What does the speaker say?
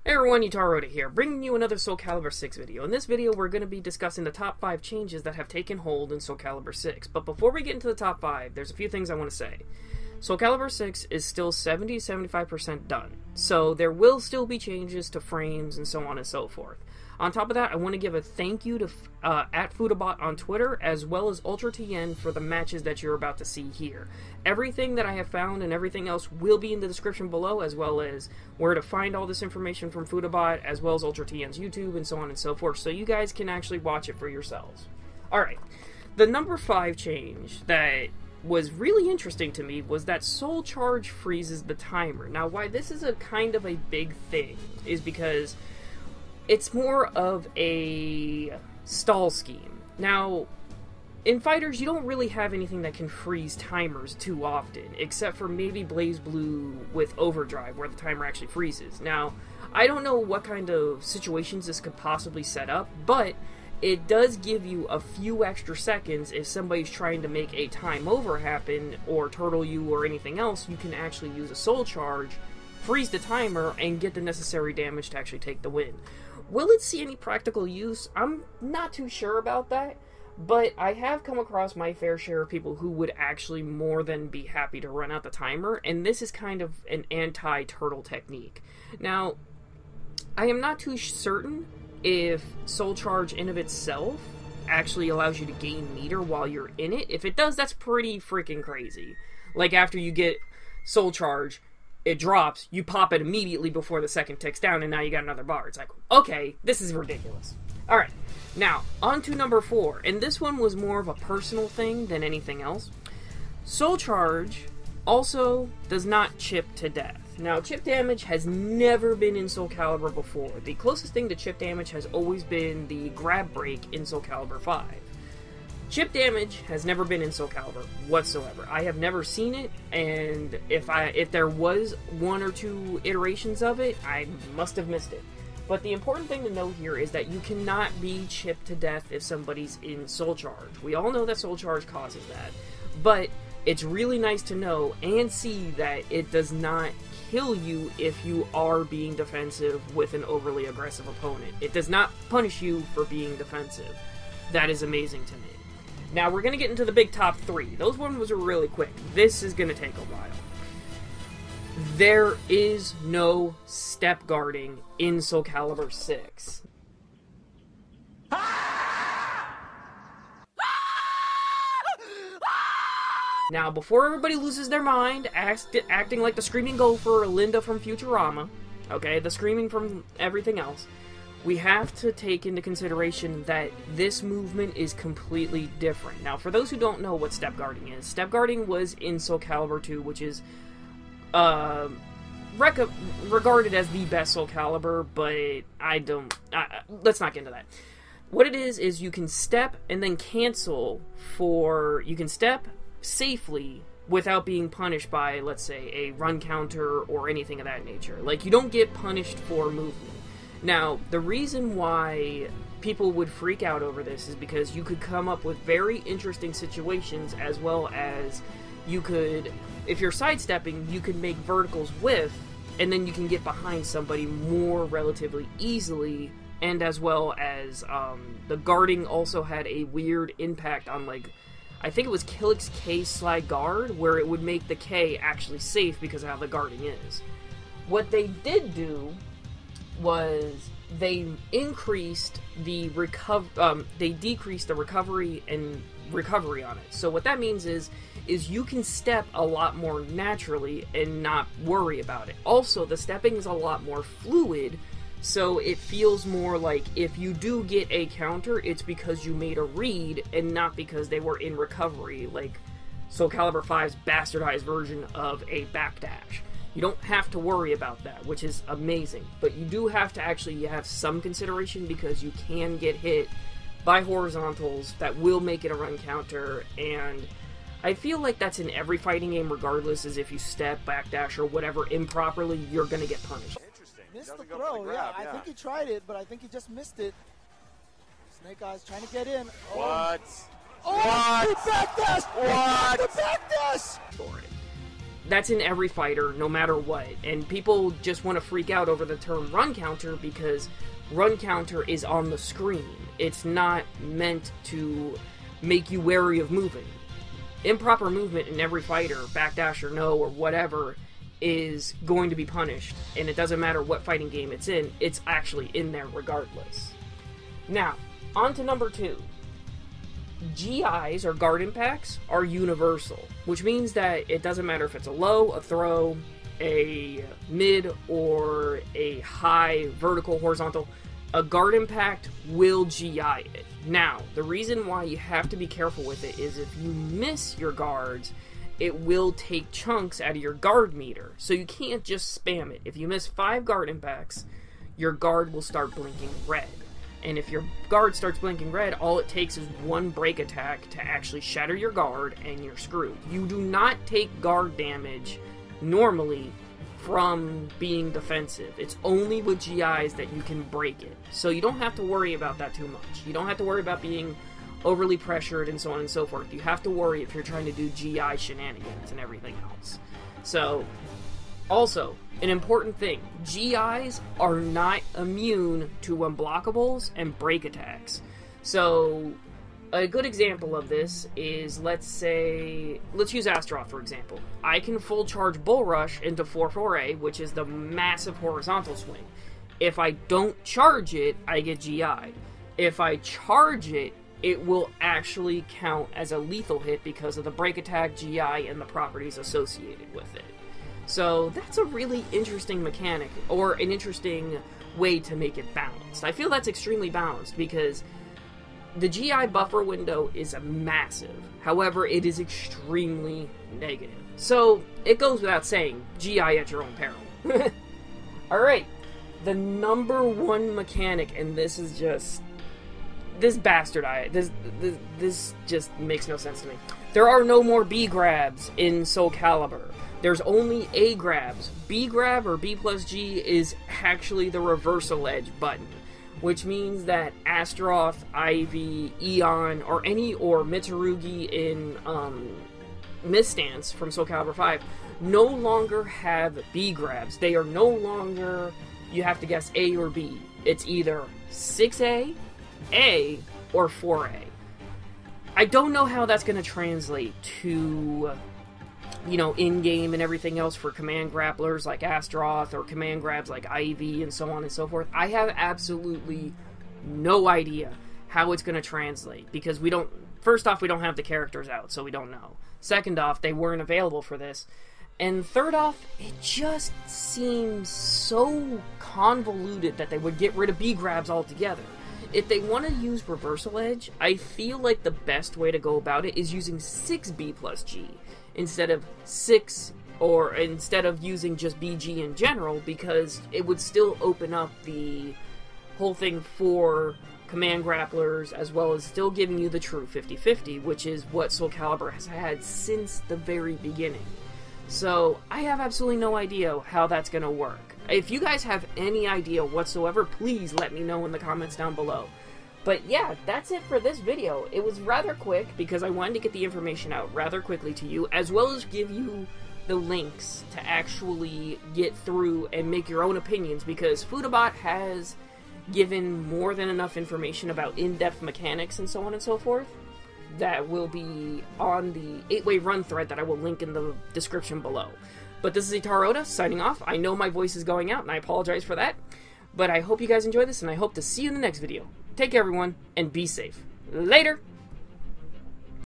Hey everyone, Ittarra here, bringing you another Soulcalibur VI video. In this video, we're going to be discussing the top 5 changes that have taken hold in Soulcalibur VI. But before we get into the top 5, there's a few things I want to say. Soulcalibur VI is still 70-75% done, so there will still be changes to frames and so on and so forth. On top of that, I want to give a thank you to @Foodabot on Twitter, as well as UltraTien for the matches that you're about to see here. Everything that I have found and everything else will be in the description below, as well as where to find all this information from Foodabot, as well as UltraTien's YouTube, and so on and so forth, so you guys can actually watch it for yourselves. Alright, the number 5 change that was really interesting to me was that Soul Charge freezes the timer. Now, why this is a kind of a big thing is because it's more of a stall scheme. Now, in fighters, you don't really have anything that can freeze timers too often, except for maybe BlazBlue with Overdrive, where the timer actually freezes. Now, I don't know what kind of situations this could possibly set up, but it does give you a few extra seconds if somebody's trying to make a time over happen, or turtle you, or anything else. You can actually use a Soul Charge, freeze the timer, and get the necessary damage to actually take the win. Will it see any practical use? I'm not too sure about that, but I have come across my fair share of people who would actually more than be happy to run out the timer, and this is kind of an anti-turtle technique. Now, I am not too certain if Soul Charge in of itself actually allows you to gain meter while you're in it. If it does, that's pretty freaking crazy. Like, after you get Soul Charge, it drops, you pop it immediately before the second ticks down, and now you got another bar. It's like, okay, this is ridiculous. Alright, now, on to number 4, and this one was more of a personal thing than anything else. Soul Charge also does not chip to death. Now, chip damage has never been in Soulcalibur before. The closest thing to chip damage has always been the grab break in Soulcalibur V. Chip damage has never been in Soulcalibur whatsoever. I have never seen it, and if there was 1 or 2 iterations of it, I must have missed it. But the important thing to know here is that you cannot be chipped to death if somebody's in Soul Charge. We all know that Soul Charge causes that, but it's really nice to know and see that it does not kill you if you are being defensive with an overly aggressive opponent. It does not punish you for being defensive. That is amazing to me. Now, we're going to get into the big top 3. Those ones were really quick. This is going to take a while. There is no step guarding in Soulcalibur VI. Now, before everybody loses their mind, acting like the Screaming Gopher or Linda from Futurama, okay, the screaming from everything else, we have to take into consideration that this movement is completely different. Now, for those who don't know what step guarding is, step guarding was in Soulcalibur II, which is regarded as the best Soulcalibur, but let's not get into that. What it is you can step and then cancel you can step safely without being punished by, let's say, a run counter or anything of that nature. Like, you don't get punished for movement. Now, the reason why people would freak out over this is because you could come up with very interesting situations, as well as you could, if you're sidestepping, you could make verticals whiff, and then you can get behind somebody more relatively easily, and as well as the guarding also had a weird impact on, like, I think it was Killick's K slide guard, where it would make the K actually safe because of how the guarding is. What they did do was they increased the they decreased the recovery on it. So what that means is you can step a lot more naturally and not worry about it. Also, the stepping is a lot more fluid, so it feels more like if you do get a counter, it's because you made a read and not because they were in recovery, like Soulcalibur V's bastardized version of a backdash. You don't have to worry about that, which is amazing. But you do have to actually have some consideration, because you can get hit by horizontals that will make it a run counter, and I feel like that's in every fighting game regardless, is if you step, backdash, or whatever improperly, you're going to get punished. Interesting. Missed the throw, yeah. I think he tried it, but I think he just missed it. Snake Eyes trying to get in. What? Oh, what? He backdashed! What? The backdash! For it. that's in every fighter, no matter what. And people just want to freak out over the term run counter because run counter is on the screen. It's not meant to make you wary of moving. Improper movement in every fighter, backdash or no or whatever, is going to be punished. And it doesn't matter what fighting game it's in, it's actually in there regardless. Now, on to number 2. GIs, or guard impacts, are universal, which means that it doesn't matter if it's a low, a throw, a mid, or a high, vertical, horizontal, a guard impact will GI it. Now, the reason why you have to be careful with it is if you miss your guards, it will take chunks out of your guard meter, so you can't just spam it. If you miss 5 guard impacts, your guard will start blinking red. And if your guard starts blinking red, all it takes is 1 break attack to actually shatter your guard, and you're screwed. You do not take guard damage normally from being defensive. It's only with GIs that you can break it. So you don't have to worry about that too much. You don't have to worry about being overly pressured and so on and so forth. You have to worry if you're trying to do GI shenanigans and everything else. So, also, an important thing, GIs are not immune to unblockables and break attacks. So, a good example of this is, let's use Astaroth for example. I can full charge Bull Rush into 4-4A, which is the massive horizontal swing. If I don't charge it, I get GI'd. If I charge it, it will actually count as a lethal hit because of the break attack, GI, and the properties associated with it. So that's a really interesting mechanic, or an interesting way to make it balanced. I feel that's extremely balanced because the GI buffer window is massive. However, it is extremely negative. So it goes without saying, GI at your own peril. Alright, the number 1 mechanic, and this is just... this just makes no sense to me. There are no more B grabs in Soulcalibur. There's only A grabs. B grab, or B plus G, is actually the reversal edge button, which means that Astaroth, Ivy, Eon, or Mitsurugi in Misstance from Soulcalibur V no longer have B grabs. They are no longer, you have to guess A or B. It's either 6A, A, or 4A. I don't know how that's going to translate to, you know, in-game and everything else for command grapplers like Astaroth or command grabs like Ivy and so on and so forth. I have absolutely no idea how it's going to translate because we don't, first off, we don't have the characters out, so we don't know. Second off, they weren't available for this. And third off, it just seems so convoluted that they would get rid of B grabs altogether. If they want to use reversal edge, I feel like the best way to go about it is using 6B plus G instead of 6, or instead of using just BG in general, because it would still open up the whole thing for command grapplers, as well as still giving you the true 50-50, which is what Soulcalibur has had since the very beginning. So, I have absolutely no idea how that's going to work. If you guys have any idea whatsoever, please let me know in the comments down below. But yeah, that's it for this video. It was rather quick because I wanted to get the information out rather quickly to you, as well as give you the links to actually get through and make your own opinions, because Foodabot has given more than enough information about in-depth mechanics and so on and so forth that will be on the 8-way run thread that I will link in the description below. But this is Ittarra signing off. I know my voice is going out, and I apologize for that. But I hope you guys enjoy this, and I hope to see you in the next video. Take care, everyone, and be safe. Later!